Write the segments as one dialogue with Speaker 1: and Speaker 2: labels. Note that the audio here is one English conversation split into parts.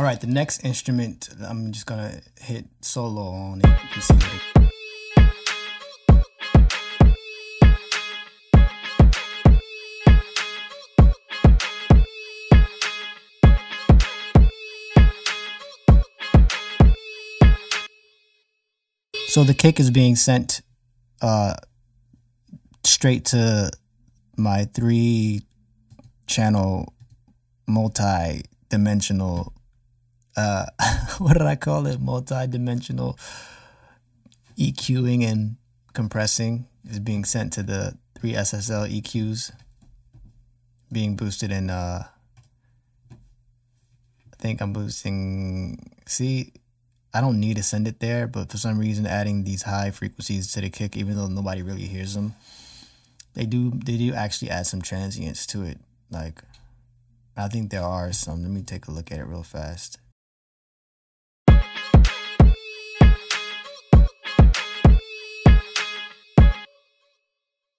Speaker 1: All right, the next instrument, I'm just gonna hit solo on it and see what it. So the kick is being sent straight to my 3-channel multi-dimensional, what did I call it? Multi-dimensional EQing and compressing is being sent to the 3 SSL EQs, being boosted in, I think I'm boosting, see, I don't need to send it there, but for some reason adding these high frequencies to the kick, even though nobody really hears them, they do actually add some transients to it. Like, I think there are some. Let me take a look at it real fast.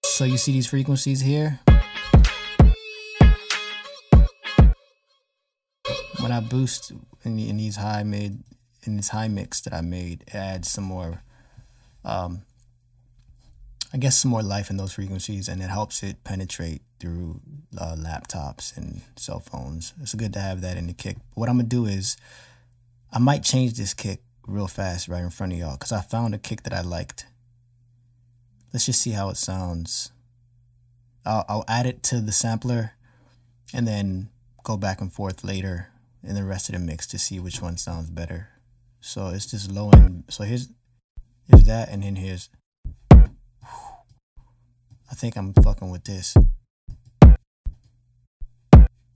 Speaker 1: So you see these frequencies here? When I boost in these high mid, in this high mix that I made, it adds some more, I guess some more life in those frequencies, and it helps it penetrate through laptops and cell phones. It's good to have that in the kick. What I'm gonna do is, I might change this kick real fast right in front of y'all, because I found a kick that I liked. Let's just see how it sounds. I'll add it to the sampler and then go back and forth later in the rest of the mix to see which one sounds better. So it's just low end. So here's that, and then here's, I think I'm fucking with this.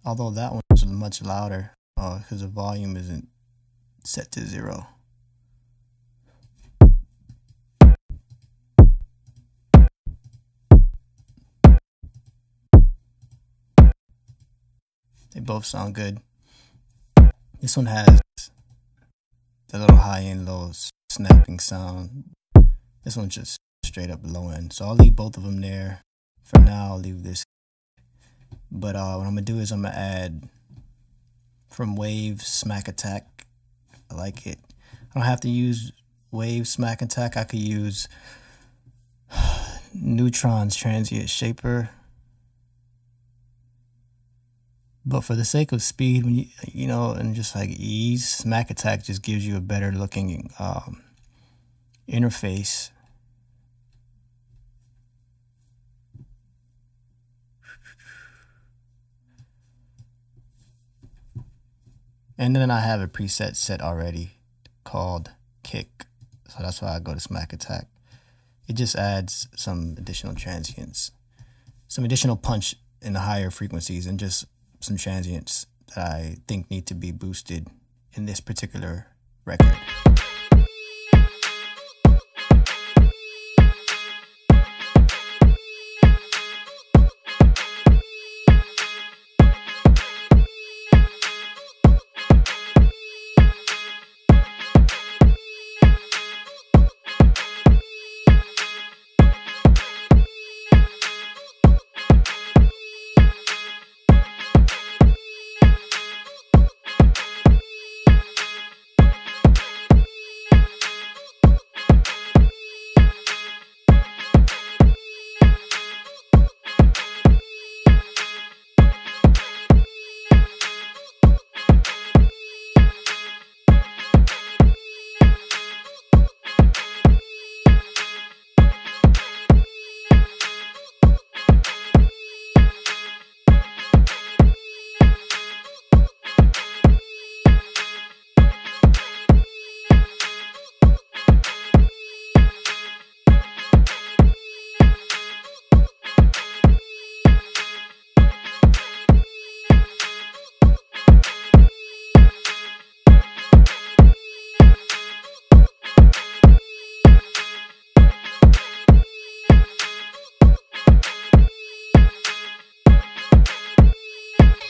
Speaker 1: Although that one's much louder because the volume isn't set to 0. They both sound good. This one has the little high end, low snapping sound. This one's just straight up low end. So I'll leave both of them there. For now, I'll leave this. But what I'm gonna do is I'm gonna add from Wave Smack Attack. I like it. I don't have to use Wave Smack Attack. I could use Neutron's Transient Shaper. But for the sake of speed, when you know, and just like ease, Smack Attack just gives you a better looking interface. And then I have a preset set already called Kick. So that's why I go to Smack Attack. It just adds some additional transients, some additional punch in the higher frequencies, and just some transients that I think need to be boosted in this particular record.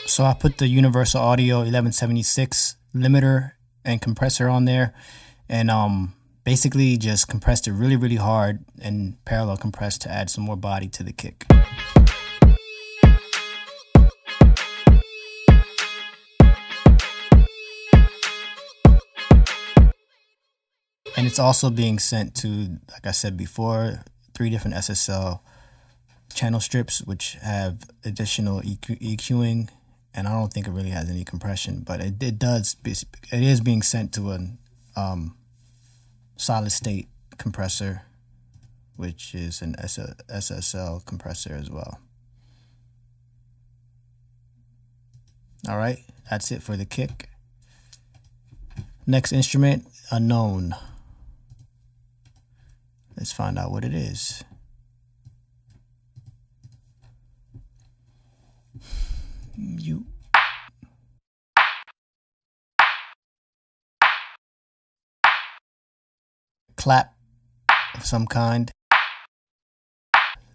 Speaker 1: So I put the Universal Audio 1176 limiter and compressor on there, and basically just compressed it really, really hard and parallel compressed to add some more body to the kick. And it's also being sent to, like I said before, 3 different SSL channel strips, which have additional EQing, and I don't think it really has any compression, but it is being sent to a solid state compressor, which is an SSL compressor as well. All right, that's it for the kick. Next instrument, unknown. Let's find out what it is. Clap of some kind.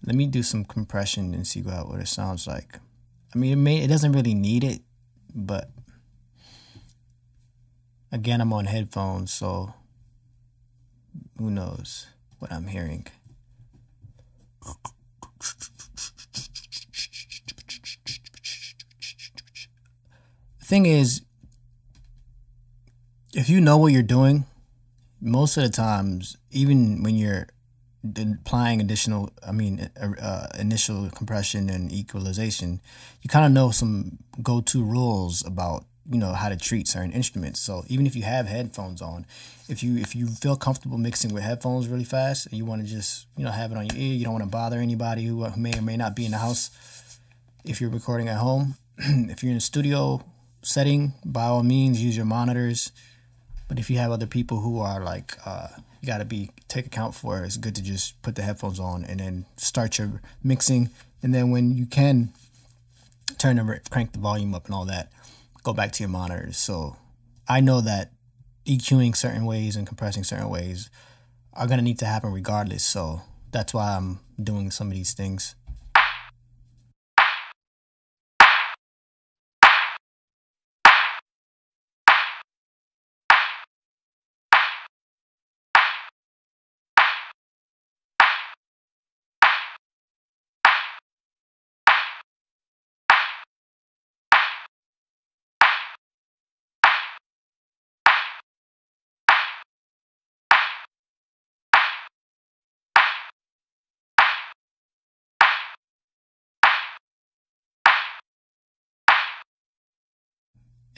Speaker 1: Let me do some compression and see what it sounds like. I mean, it doesn't really need it, but again, I'm on headphones, so who knows what I'm hearing. The thing is, if you know what you're doing, most of the times, even when you're applying initial compression and equalization, you kind of know some go-to rules about, you know, how to treat certain instruments. So even if you have headphones on, if you feel comfortable mixing with headphones really fast and you want to just, you know, have it on your ear, you don't want to bother anybody who may or may not be in the house. If you're recording at home, if you're in a studio setting, by all means use your monitors. But if you have other people who are like, you got to take account for, it's good to just put the headphones on and then start your mixing. And then when you can crank the volume up and all that, go back to your monitors. So I know that EQing certain ways and compressing certain ways are going to need to happen regardless. So that's why I'm doing some of these things.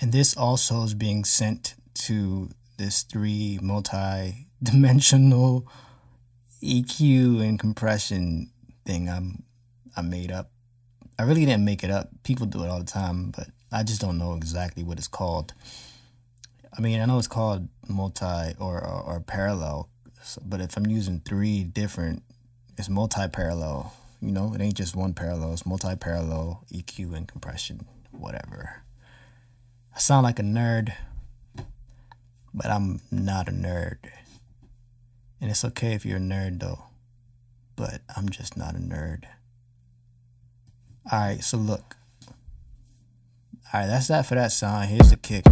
Speaker 1: And this also is being sent to this 3 multi-dimensional EQ and compression thing I made up. I really didn't make it up. People do it all the time, but I just don't know exactly what it's called. I mean, I know it's called multi or parallel, but if I'm using 3 different, it's multi-parallel. You know, it ain't just one parallel. It's multi-parallel, EQ and compression, whatever. I sound like a nerd, but I'm not a nerd. And it's okay if you're a nerd though, but I'm just not a nerd. All right, so look. All right, that's that for that sound. Here's the kick.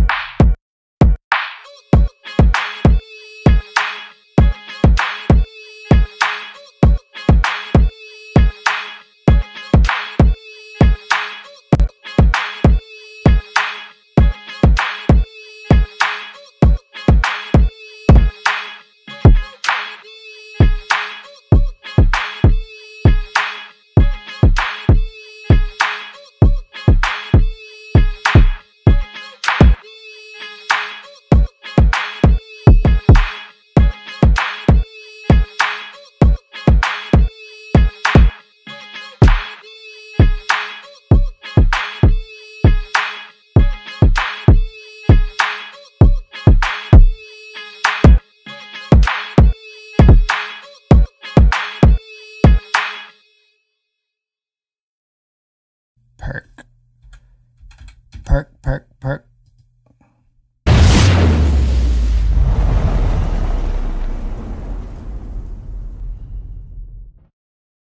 Speaker 1: Perk.